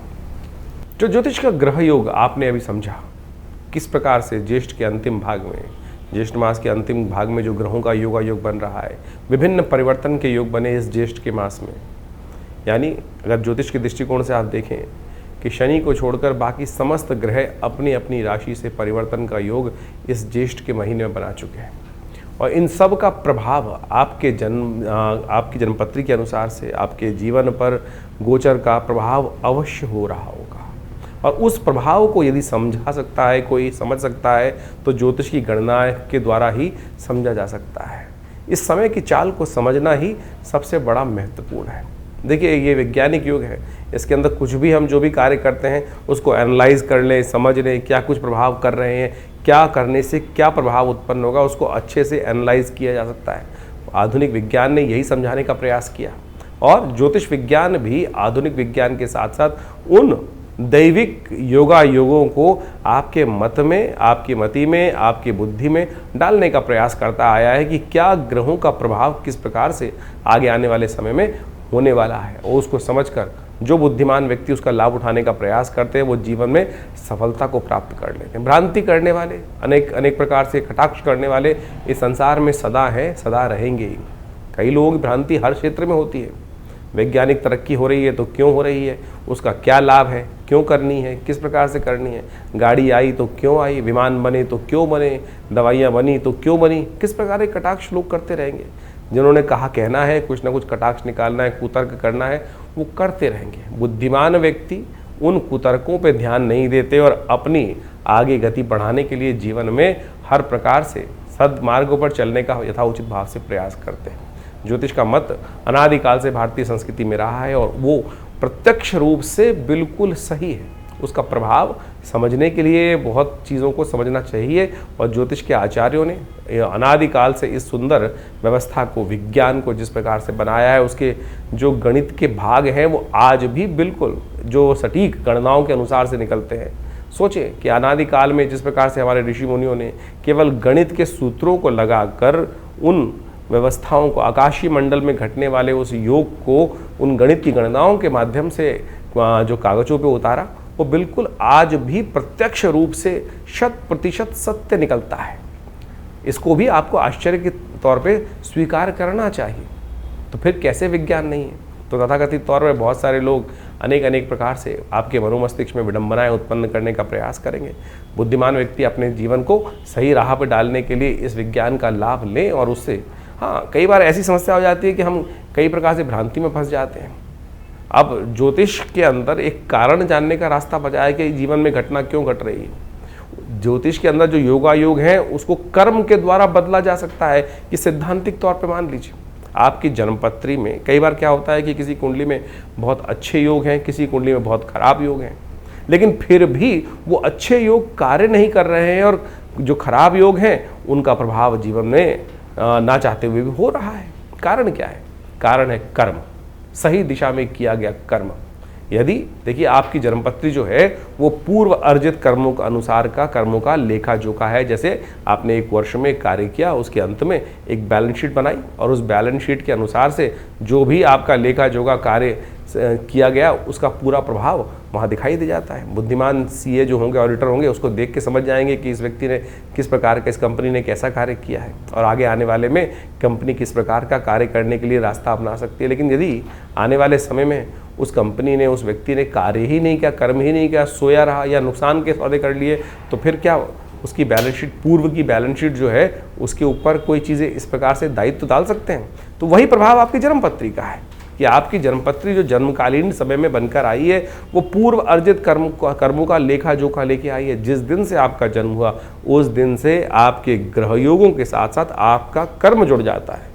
जो ज्योतिष का ग्रह योग आपने अभी समझा, किस प्रकार से ज्येष्ठ के अंतिम भाग में, ज्येष्ठ मास के अंतिम भाग में जो ग्रहों का योगा योग बन रहा है, विभिन्न परिवर्तन के योग बने इस ज्येष्ठ के मास में। यानी अगर ज्योतिष के दृष्टिकोण से आप देखें कि शनि को छोड़कर बाकी समस्त ग्रह अपनी अपनी राशि से परिवर्तन का योग इस ज्येष्ठ के महीने में बना चुके हैं और इन सब का प्रभाव आपकी जन्मपत्री के अनुसार से आपके जीवन पर गोचर का प्रभाव अवश्य हो रहा होगा। और उस प्रभाव को यदि समझा सकता है, कोई समझ सकता है, तो ज्योतिष की गणना के द्वारा ही समझा जा सकता है। इस समय की चाल को समझना ही सबसे बड़ा महत्वपूर्ण है। देखिए, ये वैज्ञानिक युग है, इसके अंदर कुछ भी हम जो भी कार्य करते हैं उसको एनालाइज कर लें, समझ लें क्या कुछ प्रभाव कर रहे हैं, क्या करने से क्या प्रभाव उत्पन्न होगा, उसको अच्छे से एनालाइज किया जा सकता है। आधुनिक विज्ञान ने यही समझाने का प्रयास किया और ज्योतिष विज्ञान भी आधुनिक विज्ञान के साथ साथ उन दैविक योगों को आपके मत में, आपकी मति में, आपकी बुद्धि में डालने का प्रयास करता आया है कि क्या ग्रहों का प्रभाव किस प्रकार से आगे आने वाले समय में होने वाला है। और उसको समझकर जो बुद्धिमान व्यक्ति उसका लाभ उठाने का प्रयास करते हैं वो जीवन में सफलता को प्राप्त कर लेते हैं। भ्रांति करने वाले, अनेक प्रकार से कटाक्ष करने वाले इस संसार में सदा हैं, सदा रहेंगे ही। कई लोगों की भ्रांति हर क्षेत्र में होती है। वैज्ञानिक तरक्की हो रही है तो क्यों हो रही है, उसका क्या लाभ है, क्यों करनी है, किस प्रकार से करनी है। गाड़ी आई तो क्यों आई, विमान बने तो क्यों बने, दवाइयाँ बनी तो क्यों बनी, किस प्रकार के कटाक्ष लोग करते रहेंगे। जिन्होंने कहा कहना है, कुछ ना कुछ कटाक्ष निकालना है, कुतर्क करना है, वो करते रहेंगे। बुद्धिमान व्यक्ति उन कुतर्कों पे ध्यान नहीं देते और अपनी आगे गति बढ़ाने के लिए जीवन में हर प्रकार से सद्मार्गों पर चलने का यथाउचित भाव से प्रयास करते हैं। ज्योतिष का मत अनादिकाल से भारतीय संस्कृति में रहा है और वो प्रत्यक्ष रूप से बिल्कुल सही है। उसका प्रभाव समझने के लिए बहुत चीज़ों को समझना चाहिए और ज्योतिष के आचार्यों ने अनादिकाल से इस सुंदर व्यवस्था को, विज्ञान को जिस प्रकार से बनाया है, उसके जो गणित के भाग हैं वो आज भी बिल्कुल जो सटीक गणनाओं के अनुसार से निकलते हैं। सोचें कि अनादिकाल में जिस प्रकार से हमारे ऋषि मुनियों ने केवल गणित के सूत्रों को लगाकर उन व्यवस्थाओं को, आकाशीय मंडल में घटने वाले उस योग को उन गणित की गणनाओं के माध्यम से जो कागजों पे उतारा, वो बिल्कुल आज भी प्रत्यक्ष रूप से 100% सत्य निकलता है। इसको भी आपको आश्चर्य के तौर पे स्वीकार करना चाहिए। तो फिर कैसे विज्ञान नहीं है। तो तथाकथित तौर पर बहुत सारे लोग अनेक प्रकार से आपके मनोमस्तिष्क में विडंबनाएं उत्पन्न करने का प्रयास करेंगे। बुद्धिमान व्यक्ति अपने जीवन को सही राह पर डालने के लिए इस विज्ञान का लाभ लें और उससे, हाँ, कई बार ऐसी समस्या हो जाती है कि हम कई प्रकार से भ्रांति में फंस जाते हैं। अब ज्योतिष के अंदर एक कारण जानने का रास्ता बचा है कि जीवन में घटना क्यों घट रही है। ज्योतिष के अंदर जो योग है उसको कर्म के द्वारा बदला जा सकता है। कि सैद्धांतिक तौर पे मान लीजिए आपकी जन्मपत्री में कई बार क्या होता है कि किसी कुंडली में बहुत अच्छे योग हैं, किसी कुंडली में बहुत खराब योग हैं, लेकिन फिर भी वो अच्छे योग कार्य नहीं कर रहे हैं और जो खराब योग हैं उनका प्रभाव जीवन में ना चाहते हुए भी हो रहा है। कारण क्या है? कारण है कर्म, सही दिशा में किया गया कर्म। यदि देखिए आपकी जन्मपत्री जो है वो पूर्व अर्जित कर्मों के अनुसार का कर्मों का लेखा जोखा है। जैसे आपने एक वर्ष में कार्य किया, उसके अंत में एक बैलेंस शीट बनाई और उस बैलेंस शीट के अनुसार से जो भी आपका लेखा जोखा कार्य किया गया उसका पूरा प्रभाव वहाँ दिखाई दे जाता है। बुद्धिमान सीए जो होंगे, ऑडिटर होंगे, उसको देख के समझ जाएंगे कि इस व्यक्ति ने किस प्रकार का, इस कंपनी ने कैसा कार्य किया है और आगे आने वाले में कंपनी किस प्रकार का कार्य करने के लिए रास्ता अपना सकती है। लेकिन यदि आने वाले समय में उस कंपनी ने, उस व्यक्ति ने कार्य ही नहीं किया, कर्म ही नहीं किया, सोया रहा या नुकसान के सौदे कर लिए, तो फिर क्या उसकी बैलेंस शीट, पूर्व की बैलेंस शीट जो है उसके ऊपर कोई चीज़ें इस प्रकार से दायित्व डाल सकते हैं। तो वही प्रभाव आपकी जन्मपत्री का है कि आपकी जन्मपत्री जो जन्मकालीन समय में बनकर आई है वो पूर्व अर्जित कर्मों का लेखा जोखा लेके आई है। जिस दिन से आपका जन्म हुआ उस दिन से आपके ग्रह योगों के साथ साथ आपका कर्म जुड़ जाता है।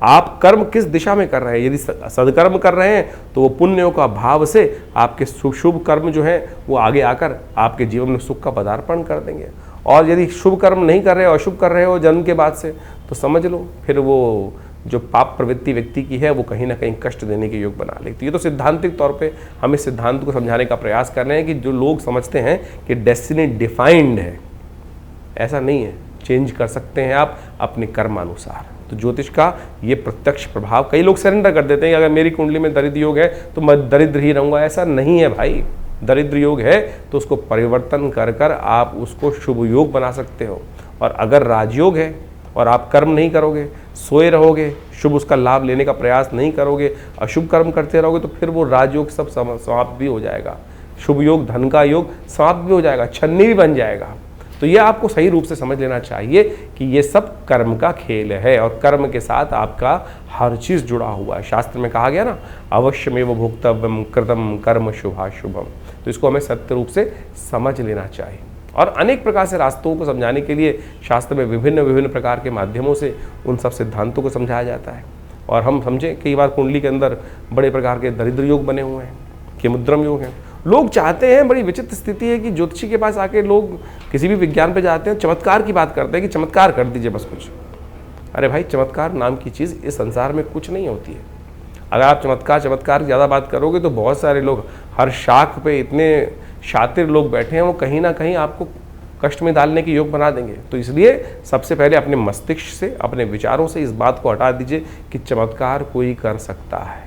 आप कर्म किस दिशा में कर रहे हैं, यदि सदकर्म कर रहे हैं तो वो पुण्यों का भाव से आपके शुभ कर्म जो है वो आगे आकर आपके जीवन में सुख का पदार्पण कर देंगे। और यदि शुभ कर्म नहीं कर रहे हो, अशुभ कर रहे हो जन्म के बाद से, तो समझ लो फिर वो जो पाप प्रवृत्ति व्यक्ति की है वो कहीं ना कहीं कष्ट देने के योग बना लेती है। तो सिद्धांतिक तौर पे हम इस सिद्धांत को समझाने का प्रयास कर रहे हैं कि जो लोग समझते हैं कि डेस्टिनी डिफाइंड है, ऐसा नहीं है, चेंज कर सकते हैं आप अपने कर्मानुसार। तो ज्योतिष का ये प्रत्यक्ष प्रभाव, कई लोग सरेंडर कर देते हैं कि अगर मेरी कुंडली में दरिद्र योग है तो मैं दरिद्र ही रहूँगा। ऐसा नहीं है भाई, दरिद्र योग है तो उसको परिवर्तन कर कर आप उसको शुभ योग बना सकते हो। और अगर राजयोग है और आप कर्म नहीं करोगे, सोए रहोगे, शुभ उसका लाभ लेने का प्रयास नहीं करोगे, अशुभ कर्म करते रहोगे, तो फिर वो राजयोग सब समाप्त भी हो जाएगा, शुभ योग, धन का योग समाप्त भी हो जाएगा, छन्नी भी बन जाएगा। तो ये आपको सही रूप से समझ लेना चाहिए कि ये सब कर्म का खेल है और कर्म के साथ आपका हर चीज़ जुड़ा हुआ है। शास्त्र में कहा गया ना, अवश्यमेव भोक्तव्यम कृतम कर्म शुभाशुभम। तो इसको हमें सत्य रूप से समझ लेना चाहिए। और अनेक प्रकार से रास्तों को समझाने के लिए शास्त्र में विभिन्न प्रकार के माध्यमों से उन सब सिद्धांतों को समझाया जाता है। और हम समझें कई बार कुंडली के अंदर बड़े प्रकार के दरिद्र योग बने हुए हैं, केमुद्रम योग हैं। लोग चाहते हैं, बड़ी विचित्र स्थिति है कि ज्योतिषी के पास आके लोग किसी भी विज्ञान पे जाते हैं, चमत्कार की बात करते हैं कि चमत्कार कर दीजिए बस कुछ। अरे भाई, चमत्कार नाम की चीज़ इस संसार में कुछ नहीं होती है। अगर आप चमत्कार की ज़्यादा बात करोगे तो बहुत सारे लोग, हर शाख पे इतने शातिर लोग बैठे हैं, वो कहीं ना कहीं आपको कष्ट में डालने के योग बना देंगे। तो इसलिए सबसे पहले अपने मस्तिष्क से, अपने विचारों से इस बात को हटा दीजिए कि चमत्कार कोई कर सकता है।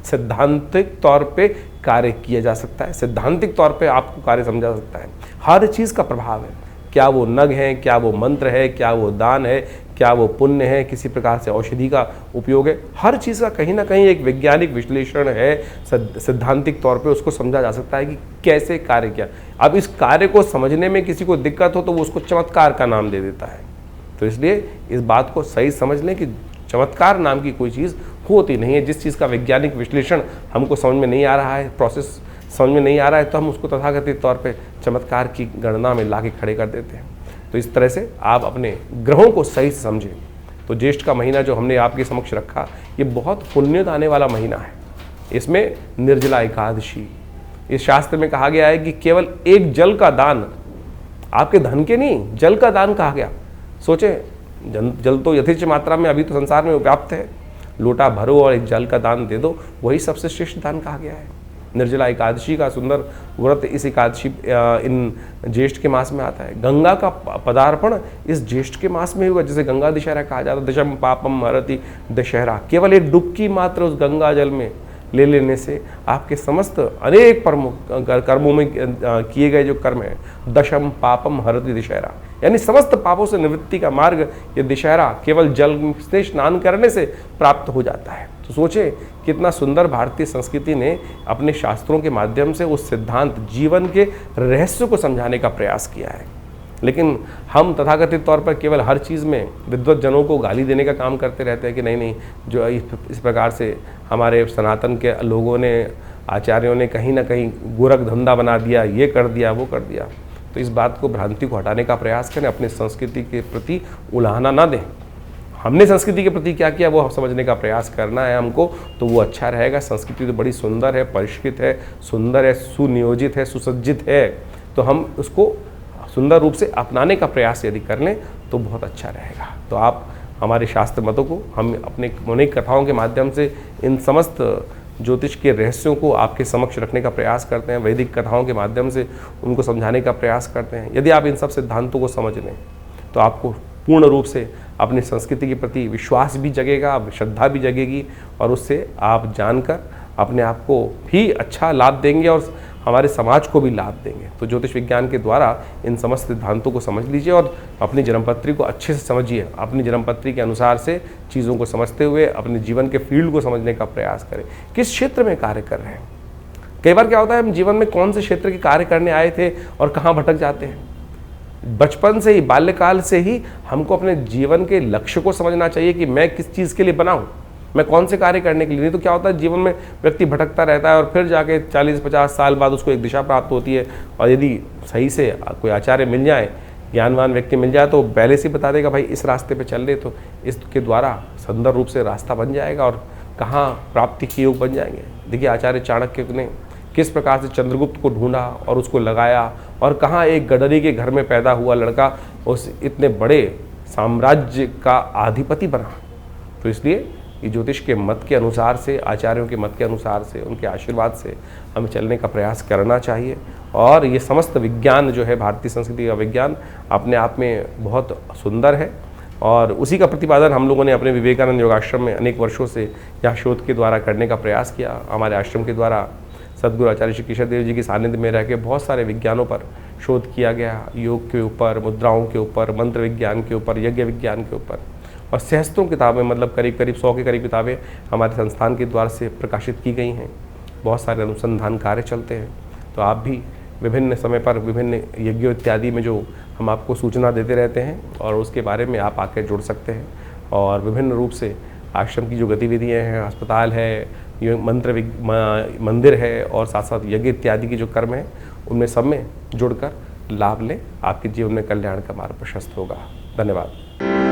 सैद्धांतिक तौर पे कार्य किया जा सकता है, सैद्धांतिक तौर पे आपको कार्य समझा सकता है। हर चीज़ का प्रभाव है, क्या वो नग है, क्या वो मंत्र है, क्या वो दान है, क्या वो पुण्य है, किसी प्रकार से औषधि का उपयोग है, हर चीज़ का कहीं ना कहीं एक वैज्ञानिक विश्लेषण है। सैद्धांतिक तौर पे उसको समझा जा सकता है कि कैसे कार्य किया। अब इस कार्य को समझने में किसी को दिक्कत हो तो वो उसको चमत्कार का नाम दे देता है। तो इसलिए इस बात को सही समझ लें कि चमत्कार नाम की कोई चीज़ होती नहीं है। जिस चीज़ का वैज्ञानिक विश्लेषण हमको समझ में नहीं आ रहा है, प्रोसेस समझ में नहीं आ रहा है, तो हम उसको तथाकथित तौर पे चमत्कार की गणना में ला के खड़े कर देते हैं। तो इस तरह से आप अपने ग्रहों को सही से समझें। तो ज्येष्ठ का महीना जो हमने आपके समक्ष रखा, ये बहुत पुण्य आने वाला महीना है। इसमें निर्जला एकादशी, इस शास्त्र में कहा गया है कि केवल एक जल का दान, आपके धन के नहीं, जल का दान कहा गया। सोचें, जल तो यथेच्छ मात्रा में अभी तो संसार में व्याप्त है, लोटा भरो और एक जल का दान दे दो, वही सबसे श्रेष्ठ दान कहा गया है। निर्जला एकादशी का सुंदर व्रत इस एकादशी इन ज्येष्ठ के मास में आता है। गंगा का पदार्पण इस ज्येष्ठ के मास में होगा, जिसे गंगा दशहरा कहा जाता है। दशम पापम हरति दशहरा, केवल एक डुबकी मात्र उस गंगा जल में ले लेने से आपके समस्त अनेक कर्मों में किए गए जो कर्म है, दशम पापम हरति दशहरा, यानी समस्त पापों से निवृत्ति का मार्ग ये दशहरा केवल जल से स्नान करने से प्राप्त हो जाता है। तो सोचें कितना सुंदर भारतीय संस्कृति ने अपने शास्त्रों के माध्यम से उस सिद्धांत, जीवन के रहस्य को समझाने का प्रयास किया है। लेकिन हम तथाकथित तौर पर केवल हर चीज़ में विद्वत जनों को गाली देने का काम करते रहते हैं कि नहीं, जो इस प्रकार से हमारे सनातन के लोगों ने, आचार्यों ने कहीं ना कहीं गोरख धंधा बना दिया, ये कर दिया, वो कर दिया। तो इस बात को, भ्रांति को हटाने का प्रयास करें, अपने संस्कृति के प्रति उलाहना ना दें। हमने संस्कृति के प्रति क्या किया वो समझने का प्रयास करना है हमको, तो वो अच्छा रहेगा। संस्कृति तो बड़ी सुंदर है, परिष्कृत है, सुंदर है, सुनियोजित है, सुसज्जित है, तो हम उसको सुंदर रूप से अपनाने का प्रयास यदि कर लें तो बहुत अच्छा रहेगा। तो आप हमारे शास्त्र मतों को, हम अपने अनेक कथाओं के माध्यम से इन समस्त ज्योतिष के रहस्यों को आपके समक्ष रखने का प्रयास करते हैं, वैदिक कथाओं के माध्यम से उनको समझाने का प्रयास करते हैं। यदि आप इन सब सिद्धांतों को समझ लें तो आपको पूर्ण रूप से अपनी संस्कृति के प्रति विश्वास भी जगेगा, श्रद्धा भी जगेगी, और उससे आप जानकर अपने आप को भी अच्छा लाभ देंगे और हमारे समाज को भी लाभ देंगे। तो ज्योतिष विज्ञान के द्वारा इन समस्त सिद्धांतों को समझ लीजिए और अपनी जन्मपत्री को अच्छे से समझिए। अपनी जन्मपत्री के अनुसार से चीज़ों को समझते हुए अपने जीवन के फील्ड को समझने का प्रयास करें, किस क्षेत्र में कार्य कर रहे हैं। कई बार क्या होता है, हम जीवन में कौन से क्षेत्र के कार्य करने आए थे और कहाँ भटक जाते हैं। बचपन से ही, बाल्यकाल से ही हमको अपने जीवन के लक्ष्य को समझना चाहिए कि मैं किस चीज़ के लिए बना हूँ, मैं कौन से कार्य करने के लिए। नहीं तो क्या होता है, जीवन में व्यक्ति भटकता रहता है और फिर जाके 40-50 साल बाद उसको एक दिशा प्राप्त होती है। और यदि सही से कोई आचार्य मिल जाए, ज्ञानवान व्यक्ति मिल जाए, तो पहले से बता देगा भाई इस रास्ते पे चल रहे, तो इसके द्वारा सुंदर रूप से रास्ता बन जाएगा और कहाँ प्राप्ति के योग बन जाएंगे। देखिए आचार्य चाणक्य ने किस प्रकार से चंद्रगुप्त को ढूंढा और उसको लगाया, और कहाँ एक गडरी के घर में पैदा हुआ लड़का उस इतने बड़े साम्राज्य का अधिपति बना। तो इसलिए ये ज्योतिष के मत के अनुसार से, आचार्यों के मत के अनुसार से, उनके आशीर्वाद से हमें चलने का प्रयास करना चाहिए। और ये समस्त विज्ञान जो है, भारतीय संस्कृति का विज्ञान अपने आप में बहुत सुंदर है और उसी का प्रतिपादन हम लोगों ने अपने विवेकानंद योगाश्रम में अनेक वर्षों से यहाँ शोध के द्वारा करने का प्रयास किया। हमारे आश्रम के द्वारा सद्गुरु आचार्य श्री केशव देव जी की सानिध्य में रह के बहुत सारे विज्ञानों पर शोध किया गया, योग के ऊपर, मुद्राओं के ऊपर, मंत्र विज्ञान के ऊपर, यज्ञ विज्ञान के ऊपर, और सहस्त्रों किताबें, मतलब करीब करीब 100 के करीब किताबें हमारे संस्थान के द्वारा से प्रकाशित की गई हैं। बहुत सारे अनुसंधान कार्य चलते हैं। तो आप भी विभिन्न समय पर विभिन्न यज्ञों इत्यादि में जो हम आपको सूचना देते रहते हैं और उसके बारे में आप आकर जुड़ सकते हैं। और विभिन्न रूप से आश्रम की जो गतिविधियाँ हैं, अस्पताल है, ये मंदिर है और साथ साथ यज्ञ इत्यादि की जो कर्म है, उनमें सब में जुड़कर लाभ लें। आपके जीवन में कल्याण का मार्ग प्रशस्त होगा। धन्यवाद।